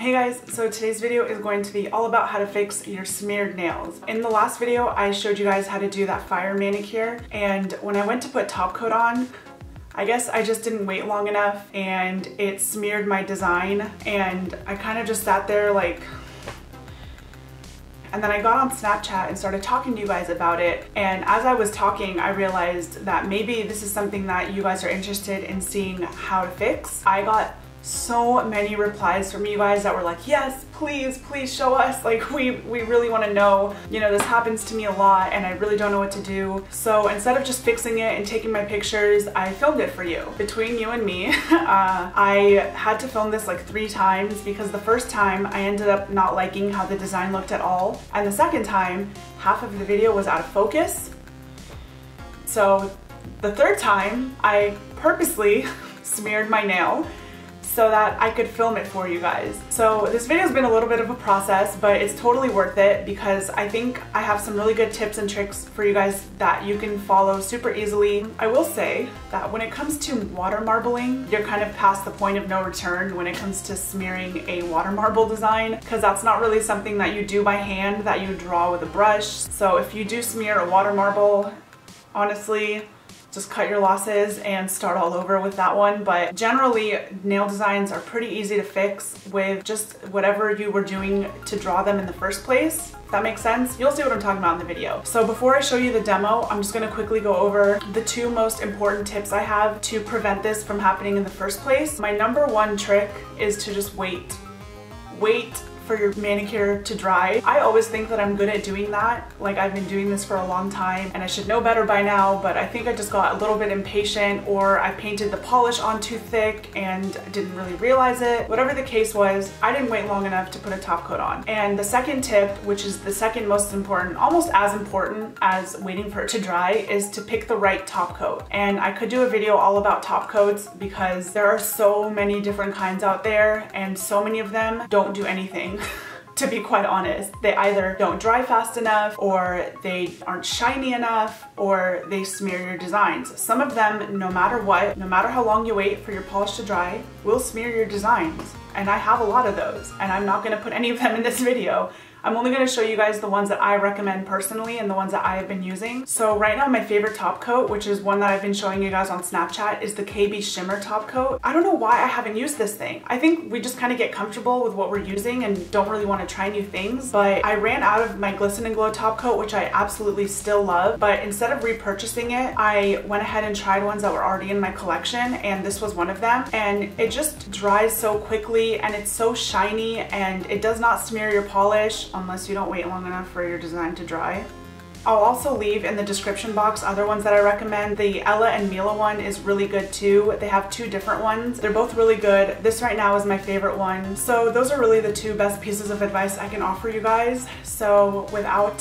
Hey guys, so today's video is going to be all about how to fix your smeared nails. In the last video, I showed you guys how to do that fire manicure, and when I went to put top coat on, I guess I just didn't wait long enough and it smeared my design, and I kind of just sat there like, and then I got on Snapchat and started talking to you guys about it, and as I was talking I realized that maybe this is something that you guys are interested in seeing how to fix. I got so many replies from you guys that were like, yes, please show us, like we really want to know, you know, this happens to me a lot and I really don't know what to do. So instead of just fixing it and taking my pictures, I filmed it for you. Between you and me, I had to film this like 3 times because the first time I ended up not liking how the design looked at all, and the second time half of the video was out of focus. So the third time I purposely smeared my nail so that I could film it for you guys. So this video has been a little bit of a process, but it's totally worth it because I think I have some really good tips and tricks for you guys that you can follow super easily. I will say that when it comes to water marbling, you're kind of past the point of no return when it comes to smearing a water marble design, because that's not really something that you do by hand, that you draw with a brush. So if you do smear a water marble, honestly, just cut your losses and start all over with that one. But generally, nail designs are pretty easy to fix with just whatever you were doing to draw them in the first place. If that makes sense, you'll see what I'm talking about in the video. So before I show you the demo, I'm just gonna quickly go over the 2 most important tips I have to prevent this from happening in the first place. My number 1 trick is to just wait for your manicure to dry. I always think that I'm good at doing that. Like, I've been doing this for a long time and I should know better by now, but I think I just got a little bit impatient, or I painted the polish on too thick and didn't really realize it. Whatever the case was, I didn't wait long enough to put a top coat on. And the second tip, which is the second most important, almost as important as waiting for it to dry, is to pick the right top coat. And I could do a video all about top coats because there are so many different kinds out there and so many of them don't do anything. To be quite honest, they either don't dry fast enough, or they aren't shiny enough, or they smear your designs. Some of them, no matter what, no matter how long you wait for your polish to dry, will smear your designs. And I have a lot of those, and I'm not gonna put any of them in this video. I'm only going to show you guys the ones that I recommend personally and the ones that I have been using. So right now my favorite top coat, which is one that I've been showing you guys on Snapchat, is the KB Shimmer top coat. I don't know why I haven't used this thing. I think we just kind of get comfortable with what we're using and don't really want to try new things. But I ran out of my Glisten and Glow top coat, which I absolutely still love. But instead of repurchasing it, I went ahead and tried ones that were already in my collection, and this was one of them. And it just dries so quickly and it's so shiny, and it does not smear your polish unless you don't wait long enough for your design to dry. I'll also leave in the description box other ones that I recommend. The Ella and Mila one is really good too. They have 2 different ones. They're both really good. This right now is my favorite one. So those are really the 2 best pieces of advice I can offer you guys. So without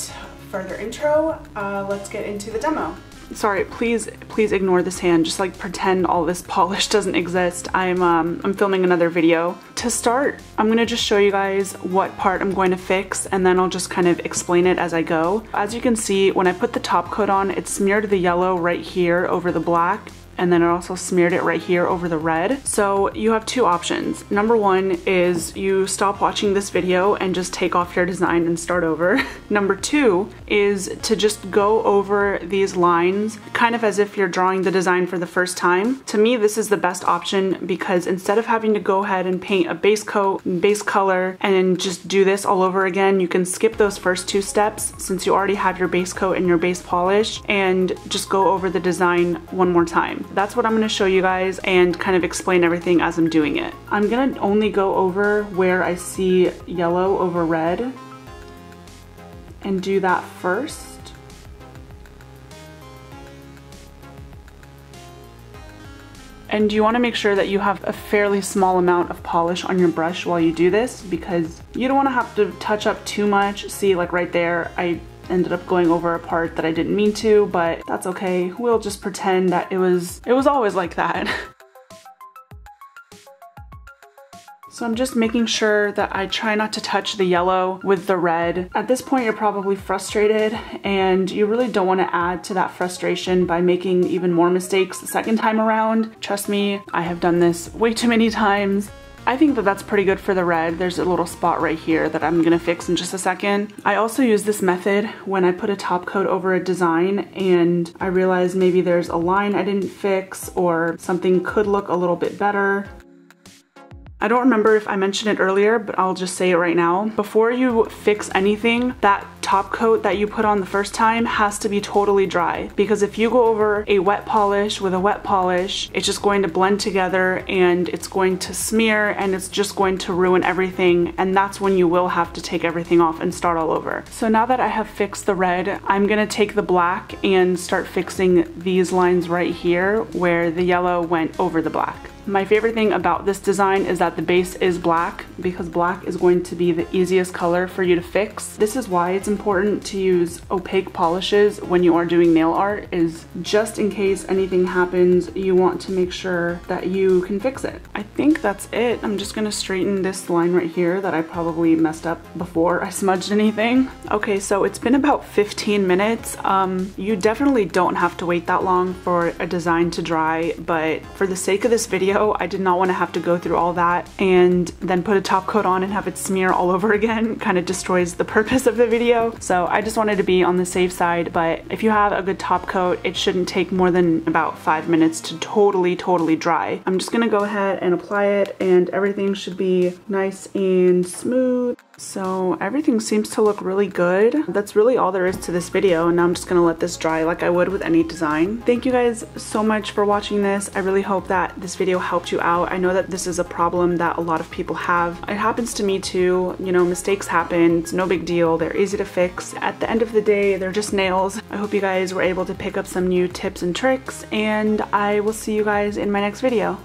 further intro, let's get into the demo. Sorry, please ignore this hand. Just like pretend all this polish doesn't exist. I'm filming another video. To start, I'm gonna just show you guys what part I'm going to fix, and then I'll just kind of explain it as I go. As you can see, when I put the top coat on, it smeared the yellow right here over the black, and then it also smeared it right here over the red. So you have 2 options. Number 1 is you stop watching this video and just take off your design and start over. Number 2 is to just go over these lines kind of as if you're drawing the design for the first time. To me, this is the best option because instead of having to go ahead and paint a base coat, base color, and just do this all over again, you can skip those first 2 steps since you already have your base coat and your base polish, and just go over the design one more time. That's what I'm going to show you guys and kind of explain everything as I'm doing it. I'm going to only go over where I see yellow over red and do that first. And you want to make sure that you have a fairly small amount of polish on your brush while you do this, because you don't want to have to touch up too much. See, like right there, I ended up going over a part that I didn't mean to, but that's okay. We'll just pretend that it was always like that. So I'm just making sure that I try not to touch the yellow with the red. At this point, you're probably frustrated and you really don't want to add to that frustration by making even more mistakes the second time around. Trust me, I have done this way too many times. I think that that's pretty good for the red. There's a little spot right here that I'm gonna fix in just a second. I also use this method when I put a top coat over a design and I realize maybe there's a line I didn't fix or something could look a little bit better. I don't remember if I mentioned it earlier, but I'll just say it right now. Before you fix anything, that top coat that you put on the first time has to be totally dry, because if you go over a wet polish with a wet polish, it's just going to blend together and it's going to smear and it's just going to ruin everything, and that's when you will have to take everything off and start all over. So now that I have fixed the red, I'm gonna take the black and start fixing these lines right here where the yellow went over the black. My favorite thing about this design is that the base is black, because black is going to be the easiest color for you to fix. This is why it's important to use opaque polishes when you are doing nail art, is just in case anything happens, you want to make sure that you can fix it. I think that's it. I'm just gonna straighten this line right here that I probably messed up before I smudged anything. Okay, so it's been about 15 minutes. You definitely don't have to wait that long for a design to dry, but for the sake of this video, I did not want to have to go through all that and then put a top coat on and have it smear all over again. Kind of destroys the purpose of the video. So I just wanted to be on the safe side, but if you have a good top coat, it shouldn't take more than about 5 minutes to totally dry. I'm just gonna go ahead and apply it and everything should be nice and smooth. So everything seems to look really good. That's really all there is to this video, and now I'm just gonna let this dry like I would with any design. Thank you guys so much for watching this. I really hope that this video helped you out. I know that this is a problem that a lot of people have. It happens to me too. You know, mistakes happen. It's no big deal. They're easy to fix. At the end of the day, they're just nails. I hope you guys were able to pick up some new tips and tricks, and I will see you guys in my next video.